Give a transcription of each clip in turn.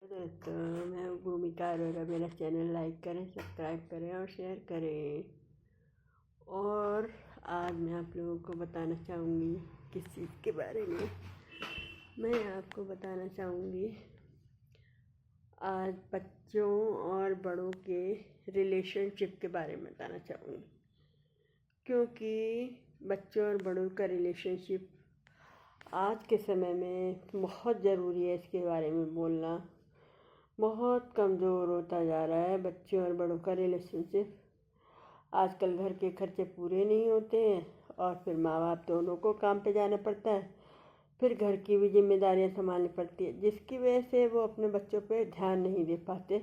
दोस्तों, मैं हूँ भूमिका अरोरा। मेरा चैनल लाइक करें, सब्सक्राइब करें और शेयर करें। और आज मैं आप लोगों को बताना चाहूँगी किस चीज़ के बारे में। मैं आपको बताना चाहूँगी आज बच्चों और बड़ों के रिलेशनशिप के बारे में बताना चाहूँगी, क्योंकि बच्चों और बड़ों का रिलेशनशिप आज के समय में बहुत ज़रूरी है। इसके बारे में बोलना बहुत कमज़ोर होता जा रहा है बच्चों और बड़ों का रिलेशनशिप। आजकल घर के खर्चे पूरे नहीं होते हैं और फिर माँ बाप दोनों को काम पे जाना पड़ता है, फिर घर की भी जिम्मेदारियाँ संभालनी पड़ती है, जिसकी वजह से वो अपने बच्चों पे ध्यान नहीं दे पाते।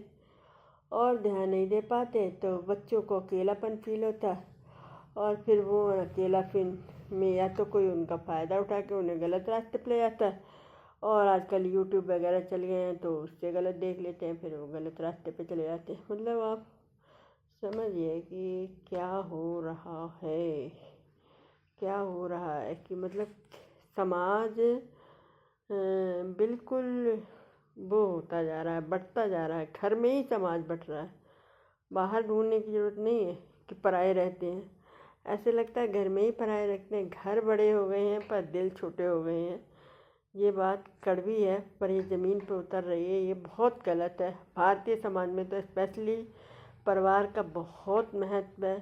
और ध्यान नहीं दे पाते तो बच्चों को अकेलापन फील होता है और फिर वो अकेलापन में या तो कोई उनका फ़ायदा उठा के उन्हें गलत रास्ते पे ले जाता है। और आजकल यूट्यूब वगैरह चल गए हैं तो उससे गलत देख लेते हैं, फिर वो गलत रास्ते पे चले जाते हैं। मतलब आप समझिए कि क्या हो रहा है, क्या हो रहा है कि मतलब समाज बिल्कुल वो होता जा रहा है, बढ़ता जा रहा है। घर में ही समाज बढ़ रहा है, बाहर ढूंढने की ज़रूरत नहीं है कि पराए रहते हैं। ऐसे लगता है घर में ही पराए रखते हैं। घर बड़े हो गए हैं पर दिल छोटे हो गए हैं। ये बात कड़वी है पर ये ज़मीन पर उतर रही है। ये बहुत गलत है। भारतीय समाज में तो स्पेशली परिवार का बहुत महत्व है।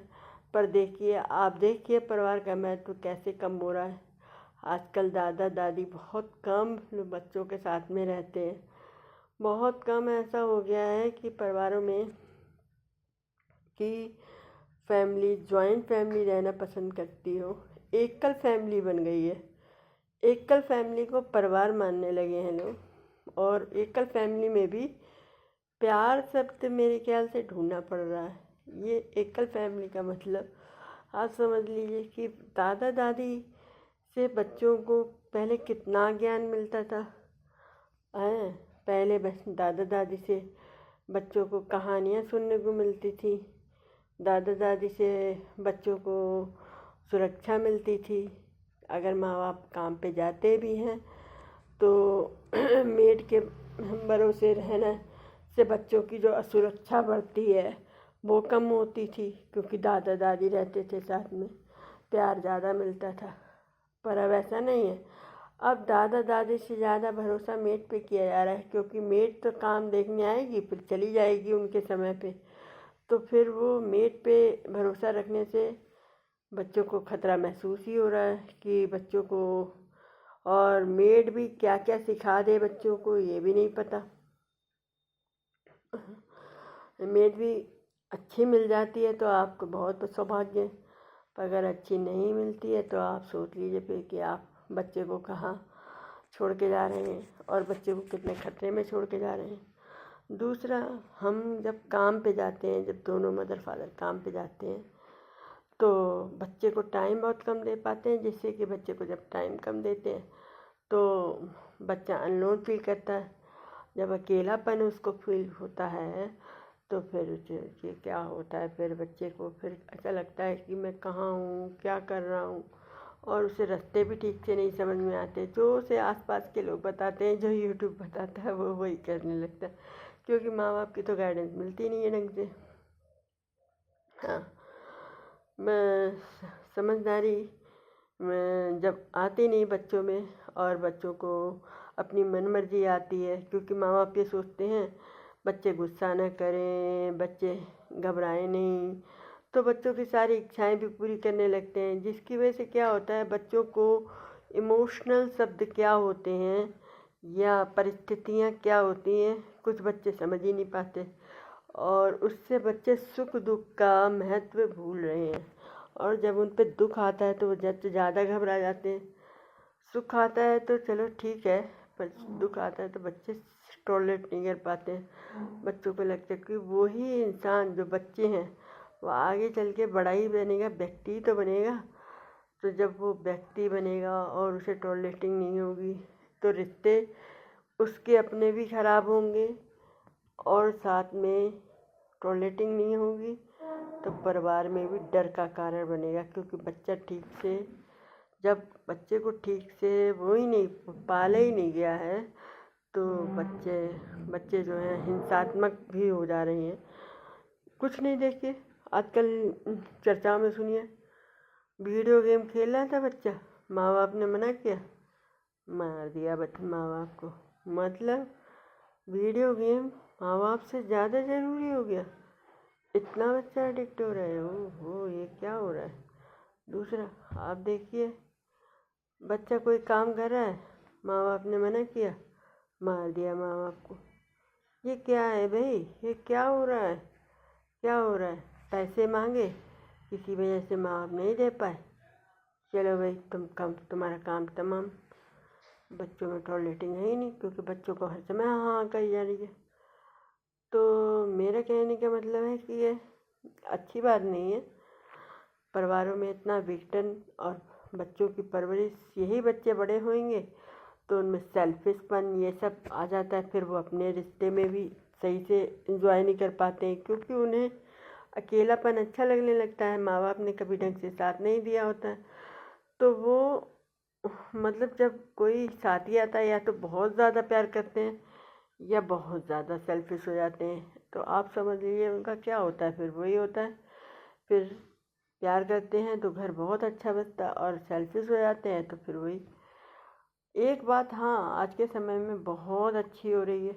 पर देखिए, आप देखिए परिवार का महत्व कैसे कम हो रहा है। आजकल दादा दादी बहुत कम बच्चों के साथ में रहते हैं। बहुत कम ऐसा हो गया है कि परिवारों में कि फैमिली जॉइंट फैमिली रहना पसंद करती हो। एकल फैमिली बन गई है। एकल फैमिली को परिवार मानने लगे हैं लोग। और एकल फैमिली में भी प्यार शब्द मेरे ख्याल से ढूंढना पड़ रहा है। ये एकल फैमिली का मतलब आप समझ लीजिए कि दादा दादी से बच्चों को पहले कितना ज्ञान मिलता था। हैं, पहले बस दादा दादी से बच्चों को कहानियाँ सुनने को मिलती थी। दादा दादी से बच्चों को सुरक्षा मिलती थी। अगर माँ बाप काम पे जाते भी हैं तो मेड के भरोसे रहना से बच्चों की जो असुरक्षा बढ़ती है वो कम होती थी, क्योंकि दादा दादी रहते थे साथ में, प्यार ज़्यादा मिलता था। पर अब ऐसा नहीं है। अब दादा दादी से ज़्यादा भरोसा मेड पे किया जा रहा है, क्योंकि मेड तो काम देखने आएगी फिर चली जाएगी उनके समय पे। तो फिर वो मेड पे भरोसा रखने से बच्चों को खतरा महसूस ही हो रहा है कि बच्चों को, और मेड भी क्या क्या सिखा दे बच्चों को ये भी नहीं पता। मेड भी अच्छी मिल जाती है तो आपको बहुत सौभाग्य है, पर अगर अच्छी नहीं मिलती है तो आप सोच लीजिए फिर कि आप बच्चे को कहाँ छोड़ के जा रहे हैं और बच्चे को कितने खतरे में छोड़ के जा रहे हैं। दूसरा, हम जब काम पे जाते हैं, जब दोनों मदर फादर काम पे जाते हैं तो बच्चे को टाइम बहुत कम दे पाते हैं, जिससे कि बच्चे को जब टाइम कम देते हैं तो बच्चा अनलोन फील करता है। जब अकेलापन उसको फील होता है तो फिर ये क्या होता है, फिर बच्चे को फिर ऐसा लगता है कि मैं कहाँ हूँ, क्या कर रहा हूँ, और उसे रास्ते भी ठीक से नहीं समझ में आते। जो उसे आसपास के लोग बताते हैं, जो यूट्यूब बताता है, वो वही करने लगता है, क्योंकि माँ बाप की तो गाइडेंस मिलती नहीं है ढंग से। हाँ, मैं समझदारी में जब आती नहीं बच्चों में और बच्चों को अपनी मनमर्जी आती है, क्योंकि माँ बाप ये सोचते हैं बच्चे गुस्सा न करें, बच्चे घबराएं नहीं, तो बच्चों की सारी इच्छाएं भी पूरी करने लगते हैं। जिसकी वजह से क्या होता है, बच्चों को इमोशनल शब्द क्या होते हैं या परिस्थितियाँ क्या होती हैं कुछ बच्चे समझ ही नहीं पाते, और उससे बच्चे सुख दुख का महत्व भूल रहे हैं। और जब उन पर दुख आता है तो वो जब ज़्यादा घबरा जाते हैं। सुख आता है तो चलो ठीक है, पर दुख आता है तो बच्चे टॉलरेट नहीं कर पाते हैं। बच्चों को लगता है कि वही इंसान जो बच्चे हैं वो आगे चल के बड़ा ही बनेगा, व्यक्ति तो बनेगा। तो जब वो व्यक्ति बनेगा और उसे टॉलरेटिंग नहीं होगी तो रिश्ते उसके अपने भी खराब होंगे, और साथ में टॉयलेटिंग नहीं होगी तो परिवार में भी डर का कारण बनेगा। क्योंकि बच्चा ठीक से, जब बच्चे को ठीक से वो ही नहीं पाला ही नहीं गया है तो बच्चे जो हैं हिंसात्मक भी हो जा रहे हैं। कुछ नहीं, देखिए आजकल चर्चा में सुनिए, वीडियो गेम खेल रहा था बच्चा, माँ बाप ने मना किया, मार दिया माँ बाप को। मतलब वीडियो गेम माँ बाप से ज़्यादा ज़रूरी हो गया, इतना बच्चा एडिक्ट हो रहा है। हो ये क्या हो रहा है। दूसरा, आप देखिए, बच्चा कोई काम कर रहा है, माँ बाप ने मना किया, मार दिया माँ बाप को। ये क्या है भाई, ये क्या हो रहा है, क्या हो रहा है। पैसे मांगे, किसी वजह से माँ बाप नहीं दे पाए, चलो भाई तुम्हारा काम तमाम। बच्चों में टॉयलेटिंग है ही नहीं, क्योंकि बच्चों को हर समय हाँ कही जा रही है। तो मेरा कहने का मतलब है कि ये अच्छी बात नहीं है। परिवारों में इतना विघटन और बच्चों की परवरिश, यही बच्चे बड़े होंगे तो उनमें सेल्फिशपन ये सब आ जाता है। फिर वो अपने रिश्ते में भी सही से इंजॉय नहीं कर पाते हैं, क्योंकि उन्हें अकेलापन अच्छा लगने लगता है। माँ बाप ने कभी ढंग से साथ नहीं दिया होता है, तो वो मतलब जब कोई साथी आता है, या तो बहुत ज़्यादा प्यार करते हैं या बहुत ज़्यादा सेल्फिश हो जाते हैं। तो आप समझ लीजिए उनका क्या होता है, फिर वही होता है। फिर प्यार करते हैं तो घर बहुत अच्छा बसता है, और सेल्फिश हो जाते हैं तो फिर वही। एक बात हाँ, आज के समय में बहुत अच्छी हो रही है,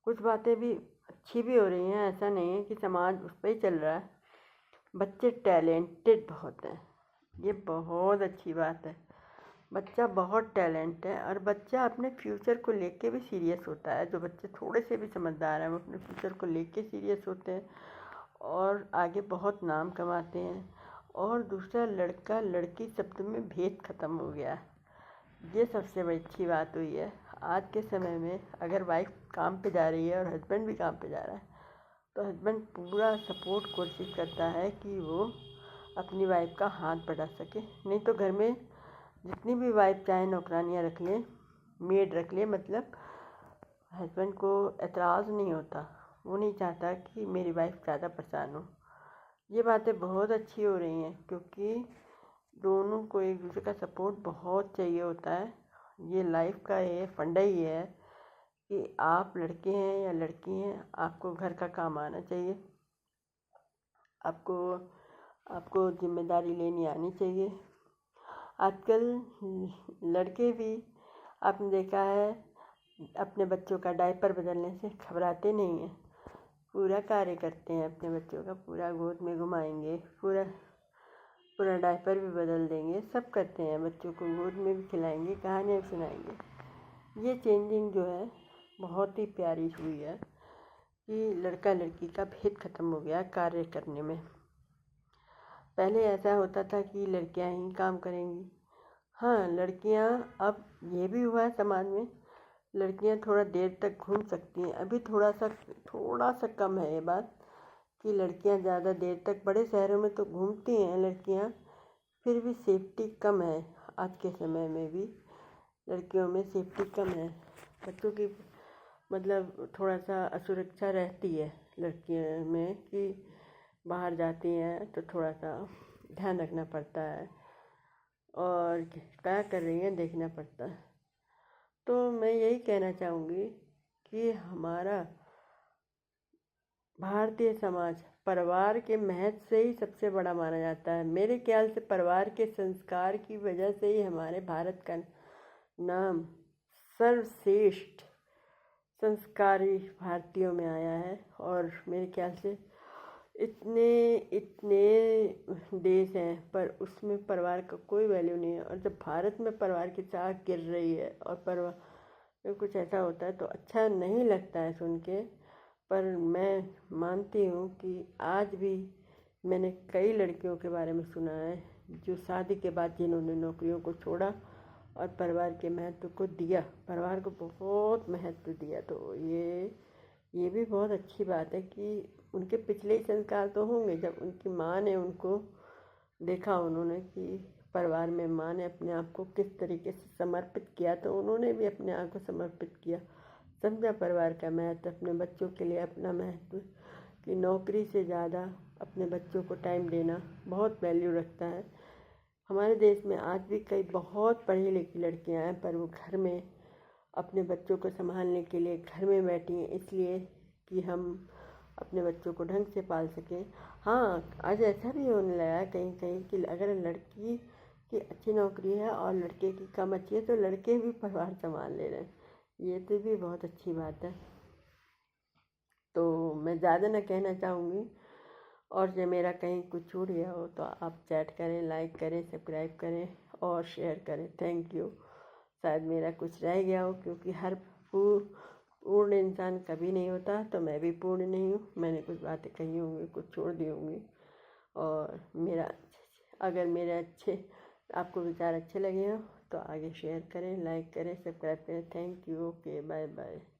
कुछ बातें भी अच्छी भी हो रही हैं, ऐसा नहीं है कि समाज उस पर ही चल रहा है। बच्चे टैलेंटेड बहुत हैं, ये बहुत अच्छी बात है। बच्चा बहुत टैलेंट है, और बच्चा अपने फ्यूचर को लेके भी सीरियस होता है। जो बच्चे थोड़े से भी समझदार हैं वो अपने फ्यूचर को लेके सीरियस होते हैं और आगे बहुत नाम कमाते हैं। और दूसरा, लड़का लड़की शब्द में भेद ख़त्म हो गया है, ये सबसे बड़ी अच्छी बात हुई है। आज के समय में अगर वाइफ काम पे जा रही है और हस्बैंड भी काम पे जा रहा है, तो हस्बैंड पूरा सपोर्ट कोशिश करता है कि वो अपनी वाइफ का हाथ बढ़ा सके। नहीं तो घर में जितनी भी वाइफ चाहे नौकरानियाँ रख लें, मेड रख लें, मतलब हस्बैंड को एतराज़ नहीं होता, वो नहीं चाहता कि मेरी वाइफ ज़्यादा परेशान हो। ये बातें बहुत अच्छी हो रही हैं, क्योंकि दोनों को एक दूसरे का सपोर्ट बहुत चाहिए होता है। ये लाइफ का ये फंडा ही है कि आप लड़के हैं या लड़की हैं, आपको घर का काम आना चाहिए, आपको जिम्मेदारी लेनी आनी चाहिए। आजकल लड़के भी, आपने देखा है, अपने बच्चों का डायपर बदलने से घबराते नहीं हैं, पूरा कार्य करते हैं अपने बच्चों का, पूरा गोद में घुमाएंगे, पूरा डायपर भी बदल देंगे, सब करते हैं। बच्चों को गोद में भी खिलाएंगे, कहानियाँ भी सुनाएंगे। ये चेंजिंग जो है बहुत ही प्यारी हुई है कि लड़का लड़की का भेद ख़त्म हो गया कार्य करने में। पहले ऐसा होता था कि लड़कियां ही काम करेंगी। हाँ, लड़कियां, अब ये भी हुआ है समाज में, लड़कियां थोड़ा देर तक घूम सकती हैं। अभी थोड़ा सा कम है ये बात कि लड़कियां ज़्यादा देर तक, बड़े शहरों में तो घूमती हैं लड़कियां, फिर भी सेफ्टी कम है। आज के समय में भी लड़कियों में सेफ्टी कम है, बच्चों की मतलब थोड़ा सा असुरक्षा रहती है लड़कियों में, कि बाहर जाती हैं तो थोड़ा सा ध्यान रखना पड़ता है और क्या कर रही हैं देखना पड़ता है। तो मैं यही कहना चाहूँगी कि हमारा भारतीय समाज परिवार के महत्व से ही सबसे बड़ा माना जाता है। मेरे ख्याल से परिवार के संस्कार की वजह से ही हमारे भारत का नाम सर्वश्रेष्ठ संस्कारी भारतीयों में आया है। और मेरे ख्याल से इतने देश हैं, पर उसमें परिवार का कोई वैल्यू नहीं है। और जब भारत में परिवार की चाक गिर रही है और परिवार में कुछ ऐसा होता है तो अच्छा नहीं लगता है सुन के। पर मैं मानती हूँ कि आज भी मैंने कई लड़कियों के बारे में सुना है जो शादी के बाद जिन्होंने नौकरियों को छोड़ा और परिवार के महत्व को दिया, परिवार को बहुत महत्व दिया। तो ये भी बहुत अच्छी बात है कि उनके पिछले ही संस्कार तो होंगे। जब उनकी माँ ने उनको देखा, उन्होंने कि परिवार में माँ ने अपने आप को किस तरीके से समर्पित किया, तो उन्होंने भी अपने आप को समर्पित किया, समझा परिवार का महत्व, अपने बच्चों के लिए अपना महत्व, कि नौकरी से ज़्यादा अपने बच्चों को टाइम देना बहुत वैल्यू रखता है। हमारे देश में आज भी कई बहुत पढ़ी लिखी लड़कियां हैं, पर वो घर में अपने बच्चों को संभालने के लिए घर में बैठी हैं, इसलिए कि हम अपने बच्चों को ढंग से पाल सकें। हाँ, आज ऐसा भी होने लगा है कहीं कहीं कि अगर लड़की की अच्छी नौकरी है और लड़के की कम अच्छी है तो लड़के भी परिवार संभाल ले रहे हैं, ये तो भी बहुत अच्छी बात है। तो मैं ज़्यादा ना कहना चाहूँगी, और जब मेरा कहीं कुछ छूट गया हो तो आप चैट करें, लाइक करें, सब्सक्राइब करें और शेयर करें। Thank you. शायद मेरा कुछ रह गया हो, क्योंकि हर पूर्ण इंसान कभी नहीं होता, तो मैं भी पूर्ण नहीं हूँ। मैंने कुछ बातें कही होंगी, कुछ छोड़ दी होंगी। और अगर मेरे आपको विचार अच्छे लगे हो तो आगे शेयर करें, लाइक करें, सब्सक्राइब करें। Thank you. Okay, bye bye.